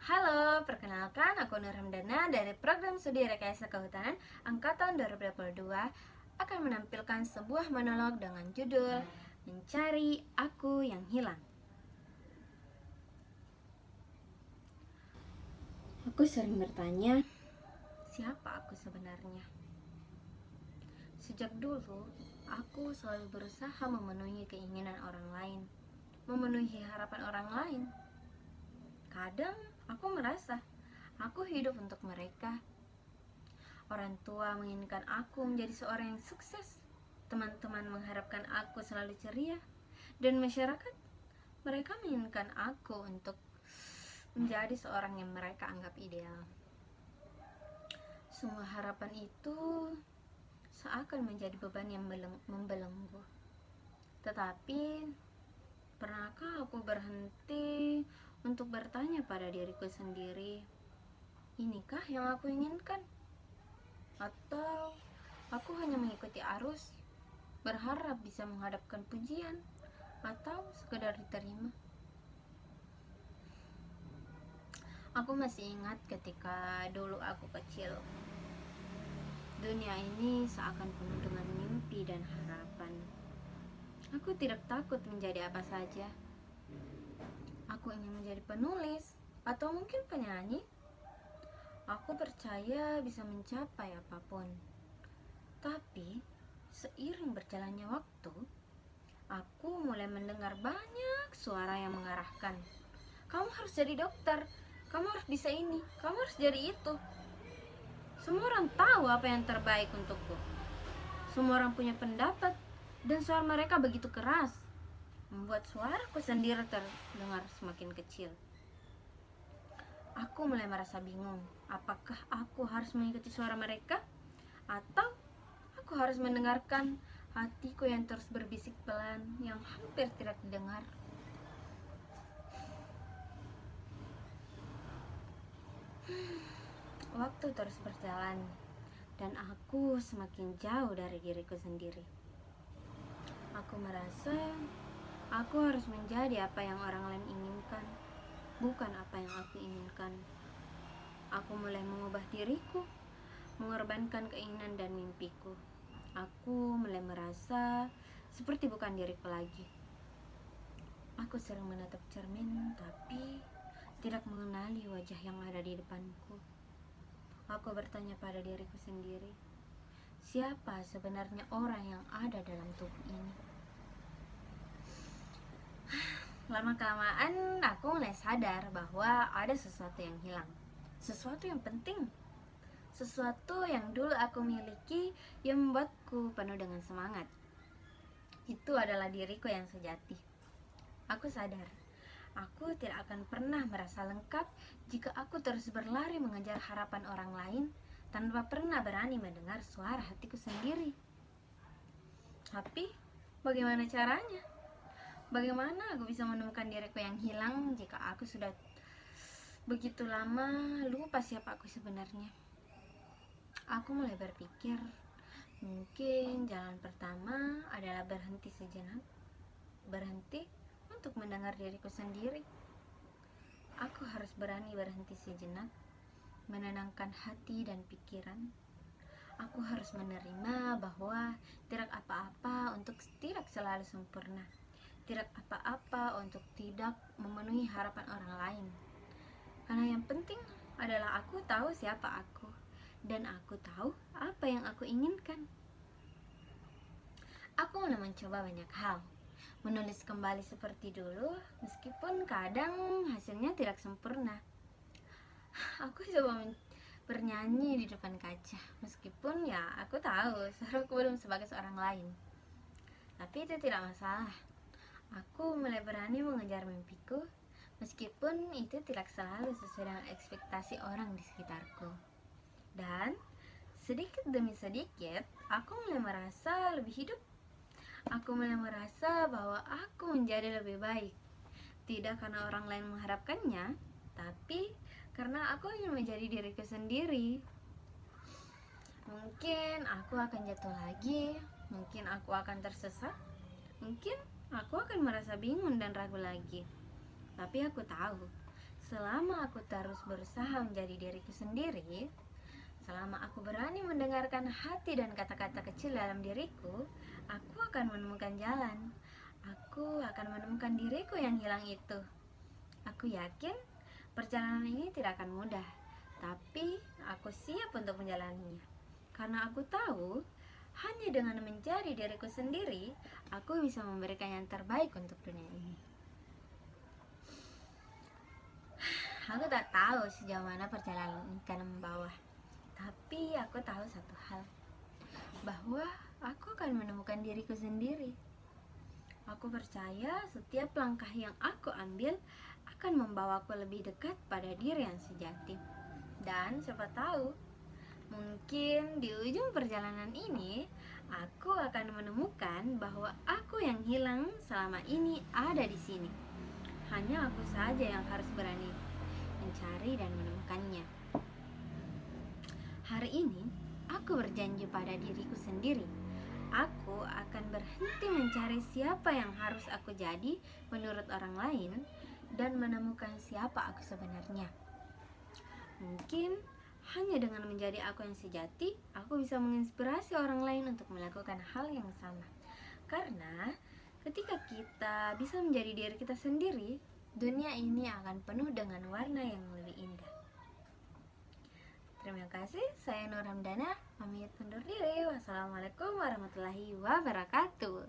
Halo, perkenalkan aku Nur Hamdana dari program studi Rekayasa Kehutanan Angkatan 2022 akan menampilkan sebuah monolog dengan judul Mencari Aku yang Hilang. Aku sering bertanya, siapa aku sebenarnya? Sejak dulu, aku selalu berusaha memenuhi keinginan orang lain, memenuhi harapan orang lain. Kadang aku merasa aku hidup untuk mereka. Orang tua menginginkan aku menjadi seorang yang sukses. Teman-teman mengharapkan aku selalu ceria. Dan masyarakat, mereka menginginkan aku untuk menjadi seorang yang mereka anggap ideal. Semua harapan itu seakan menjadi beban yang membelenggu. Tetapi, pernahkah aku berhenti untuk bertanya pada diriku sendiri, inikah yang aku inginkan? Atau aku hanya mengikuti arus, berharap bisa menghadapkan pujian, atau sekedar diterima? Aku masih ingat ketika dulu aku kecil. Dunia ini seakan penuh dengan mimpi dan harapan. Aku tidak takut menjadi apa saja. Aku ingin menjadi penulis, atau mungkin penyanyi. Aku percaya bisa mencapai apapun. Tapi, seiring berjalannya waktu, aku mulai mendengar banyak suara yang mengarahkan. Kamu harus jadi dokter, kamu harus bisa ini, kamu harus jadi itu. Semua orang tahu apa yang terbaik untukku. Semua orang punya pendapat, dan suara mereka begitu keras, membuat suaraku sendiri terdengar semakin kecil. Aku mulai merasa bingung, apakah aku harus mengikuti suara mereka, atau aku harus mendengarkan hatiku yang terus berbisik pelan, yang hampir tidak didengar. Waktu terus berjalan, dan aku semakin jauh dari diriku sendiri. Aku merasa aku harus menjadi apa yang orang lain inginkan, bukan apa yang aku inginkan. Aku mulai mengubah diriku, mengorbankan keinginan dan mimpiku. Aku mulai merasa seperti bukan diriku lagi. Aku sering menatap cermin, tapi tidak mengenali wajah yang ada di depanku. Aku bertanya pada diriku sendiri, siapa sebenarnya orang yang ada dalam tubuh ini? Lama-kelamaan aku mulai sadar bahwa ada sesuatu yang hilang. Sesuatu yang penting. Sesuatu yang dulu aku miliki yang membuatku penuh dengan semangat. Itu adalah diriku yang sejati. Aku sadar, aku tidak akan pernah merasa lengkap jika aku terus berlari mengejar harapan orang lain tanpa pernah berani mendengar suara hatiku sendiri. Tapi, bagaimana caranya? Bagaimana aku bisa menemukan diriku yang hilang jika aku sudah begitu lama lupa siapa aku sebenarnya? Aku mulai berpikir, mungkin jalan pertama adalah berhenti sejenak. Berhenti untuk mendengar diriku sendiri. Aku harus berani berhenti sejenak, menenangkan hati dan pikiran. Aku harus menerima bahwa tidak apa-apa untuk tidak selalu sempurna. Tidak apa-apa untuk tidak memenuhi harapan orang lain. Karena yang penting adalah aku tahu siapa aku, dan aku tahu apa yang aku inginkan. Aku mulai mencoba banyak hal. Menulis kembali seperti dulu, meskipun kadang hasilnya tidak sempurna. Aku coba bernyanyi di depan kaca, meskipun ya aku tahu suaraku belum sebagai seorang lain. Tapi itu tidak masalah. Aku mulai berani mengejar mimpiku, meskipun itu tidak selalu sesuai dengan ekspektasi orang di sekitarku. Dan sedikit demi sedikit, aku mulai merasa lebih hidup. Aku mulai merasa bahwa aku menjadi lebih baik. Tidak karena orang lain mengharapkannya, tapi karena aku ingin menjadi diriku sendiri. Mungkin aku akan jatuh lagi, mungkin aku akan tersesat, mungkin aku akan merasa bingung dan ragu lagi. Tapi aku tahu, Selama aku terus berusaha menjadi diriku sendiri, selama aku berani mendengarkan hati dan kata-kata kecil dalam diriku, aku akan menemukan jalan. Aku akan menemukan diriku yang hilang itu. Aku yakin perjalanan ini tidak akan mudah, tapi aku siap untuk menjalaninya. Karena aku tahu, hanya dengan menjadi diriku sendiri, aku bisa memberikan yang terbaik untuk dunia ini. Aku tak tahu sejauh mana perjalanan ini akan membawa, tapi aku tahu satu hal, bahwa aku akan menemukan diriku sendiri. Aku percaya setiap langkah yang aku ambil akan membawaku lebih dekat pada diri yang sejati. Dan siapa tahu, mungkin di ujung perjalanan ini, aku akan menemukan bahwa aku yang hilang selama ini ada di sini. Hanya aku saja yang harus berani mencari dan menemukannya. Hari ini, aku berjanji pada diriku sendiri. Aku akan berhenti mencari siapa yang harus aku jadi menurut orang lain dan menemukan siapa aku sebenarnya. Mungkin hanya dengan menjadi aku yang sejati, aku bisa menginspirasi orang lain untuk melakukan hal yang sama. Karena ketika kita bisa menjadi diri kita sendiri, dunia ini akan penuh dengan warna yang lebih indah. Terima kasih, saya Nur Hamdana, pamit undur diri. Wassalamualaikum warahmatullahi wabarakatuh.